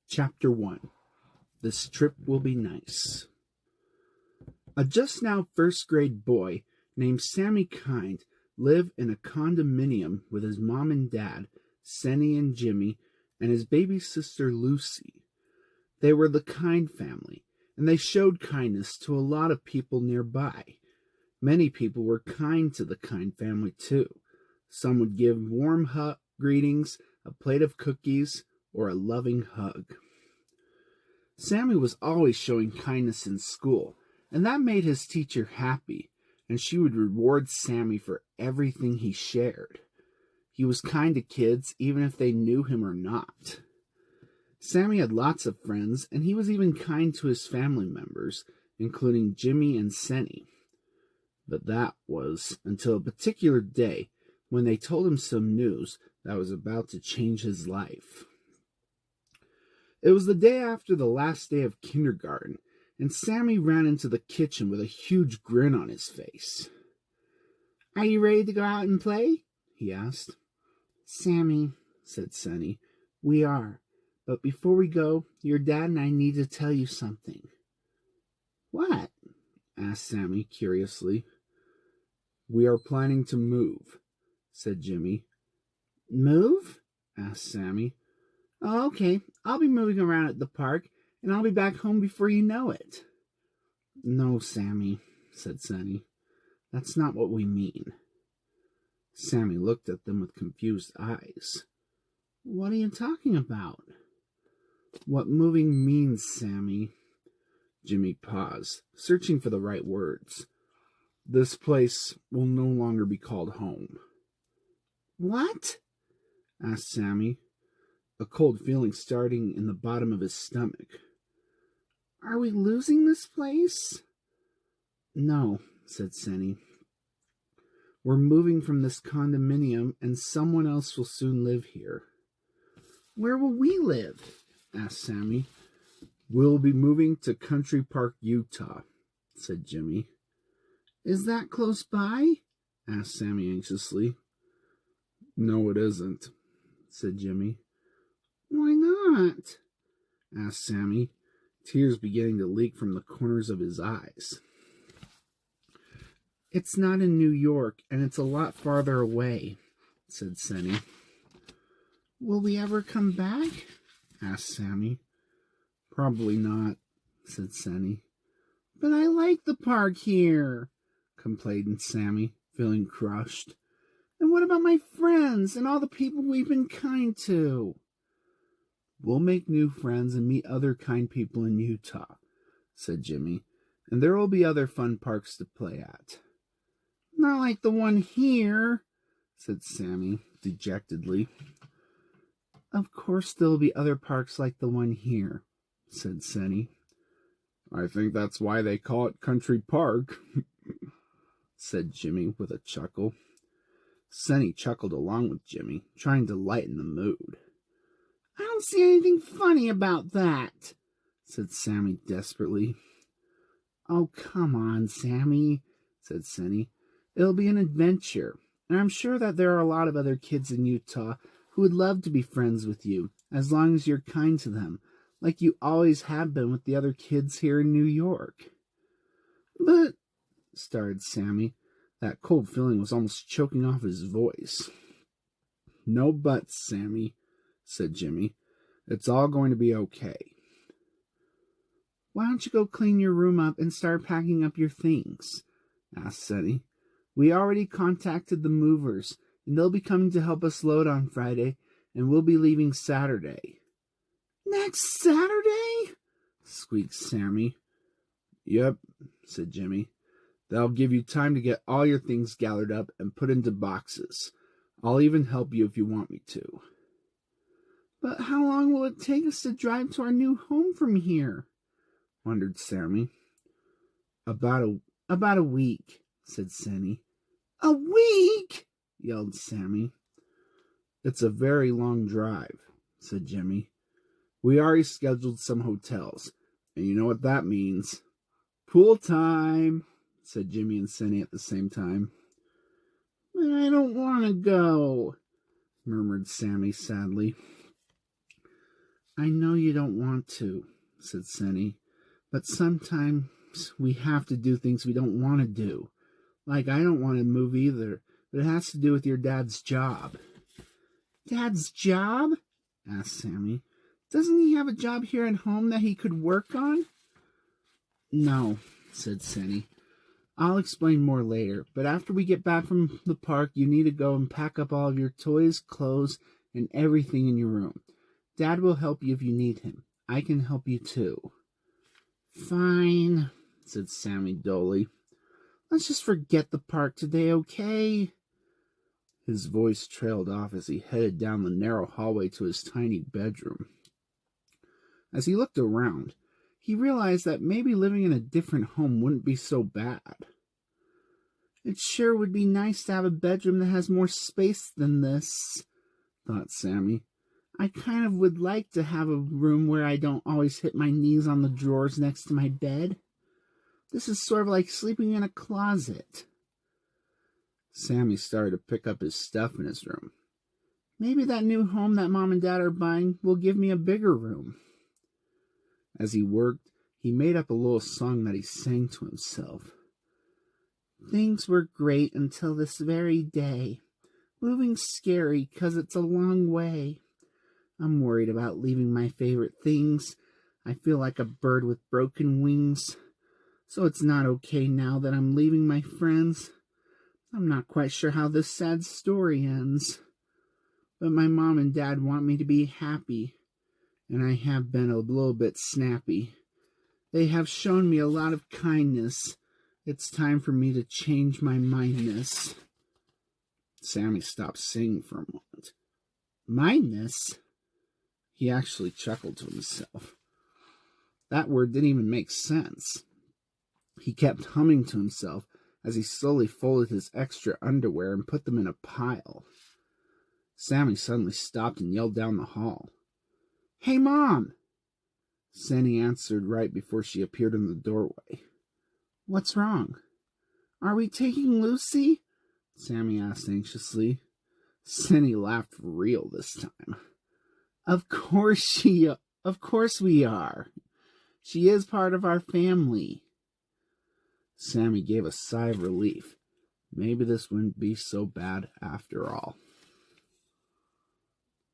Chapter 1. This Trip Will Be Nice. A just now first-grade boy named Sammy Kind lived in a condominium with his mom and dad, Samy and Jimmy, and his baby sister Lucy. They were the Kind family, and they showed kindness to a lot of people nearby. Many people were kind to the Kind family, too. Some would give warm greetings, a plate of cookies, or a loving hug. Samy was always showing kindness in school, and that made his teacher happy, and she would reward Samy for everything he shared. He was kind to kids, even if they knew him or not. Samy had lots of friends, and he was even kind to his family members, including Jimmy and Seny. But that was until a particular day when they told him some news that was about to change his life. It was the day after the last day of kindergarten, and Samy ran into the kitchen with a huge grin on his face. "Are you ready to go out and play?" he asked. "Samy," said Seny, "we are. But before we go, your dad and I need to tell you something." "What?" asked Samy curiously. "We are planning to move," said Jimmy. "Move?" asked Samy. "Oh, okay. I'll be moving around at the park, and I'll be back home before you know it." "No, Samy," said Seny. "That's not what we mean." Samy looked at them with confused eyes. "What are you talking about?" "What moving means, Samy." Jimmy paused, searching for the right words. "This place will no longer be called home." "What?" asked Samy, a cold feeling starting in the bottom of his stomach. "Are we losing this place?" "No," said Seny. "We're moving from this condominium, and someone else will soon live here." "Where will we live?" asked Samy. "We'll be moving to Country Park, Utah," said Jimmy. "Is that close by?" asked Samy anxiously. "No, it isn't," said Jimmy. "Why not?" asked Samy, tears beginning to leak from the corners of his eyes. "It's not in New York, and it's a lot farther away," said Seny. "Will we ever come back?" asked Samy. "Probably not," said Seny. "But I like the park here," complained Samy, feeling crushed. "And what about my friends and all the people we've been kind to?" "We'll make new friends and meet other kind people in Utah," said Jimmy, "and there will be other fun parks to play at." "Not like the one here," said Samy dejectedly. "Of course there'll be other parks like the one here," said Seny. "I think that's why they call it Country Park," said Jimmy with a chuckle. Seny chuckled along with Jimmy, trying to lighten the mood. "I don't see anything funny about that," said Samy desperately. "Oh, come on, Samy," said Seny. "It'll be an adventure, and I'm sure that there are a lot of other kids in Utah who would love to be friends with you, as long as you're kind to them, like you always have been with the other kids here in New York." "But," started Samy. That cold feeling was almost choking off his voice. "No buts, Samy," said Jimmy. "It's all going to be okay." "Why don't you go clean your room up and start packing up your things?" asked Seny. "We already contacted the movers, and they'll be coming to help us load on Friday, and we'll be leaving Saturday." "Next Saturday?" squeaked Samy. "Yep," said Jimmy. "That'll give you time to get all your things gathered up and put into boxes. I'll even help you if you want me to." "But how long will it take us to drive to our new home from here?" wondered Samy. About a week," said Seny. "A week?" yelled Samy. "It's a very long drive," said Jimmy. "We already scheduled some hotels, and you know what that means." "Pool time," said Jimmy and Seny at the same time. "But I don't want to go," murmured Samy sadly. I know you don't want to, said Samy, but sometimes we have to do things we don't want to do. Like, I don't want to move either, but it has to do with your dad's job. Dad's job? Asked Samy. Doesn't he have a job here at home that he could work on? No, said Samy. I'll explain more later, but after we get back from the park, you need to go and pack up all of your toys, clothes, and everything in your room. Dad will help you if you need him. I can help you too. Fine, said Samy dully. Let's just forget the park today, okay? His voice trailed off as he headed down the narrow hallway to his tiny bedroom. As he looked around, he realized that maybe living in a different home wouldn't be so bad. It sure would be nice to have a bedroom that has more space than this, thought Samy. I kind of would like to have a room where I don't always hit my knees on the drawers next to my bed. This is sort of like sleeping in a closet. Samy started to pick up his stuff in his room. Maybe that new home that Mom and Dad are buying will give me a bigger room. As he worked, he made up a little song that he sang to himself. Things were great until this very day. Moving's scary 'cause it's a long way. I'm worried about leaving my favorite things. I feel like a bird with broken wings. So it's not okay now that I'm leaving my friends. I'm not quite sure how this sad story ends. But my mom and dad want me to be happy. And I have been a little bit snappy. They have shown me a lot of kindness. It's time for me to change my mindness. Samy stopped singing for a moment. Mindness? He actually chuckled to himself. That word didn't even make sense. He kept humming to himself as he slowly folded his extra underwear and put them in a pile. Samy suddenly stopped and yelled down the hall. Hey, Mom! Samy answered right before she appeared in the doorway. What's wrong? Are we taking Lucy? Samy asked anxiously. Samy laughed for real this time. Of course we are. She is part of our family. Samy gave a sigh of relief. Maybe this wouldn't be so bad after all.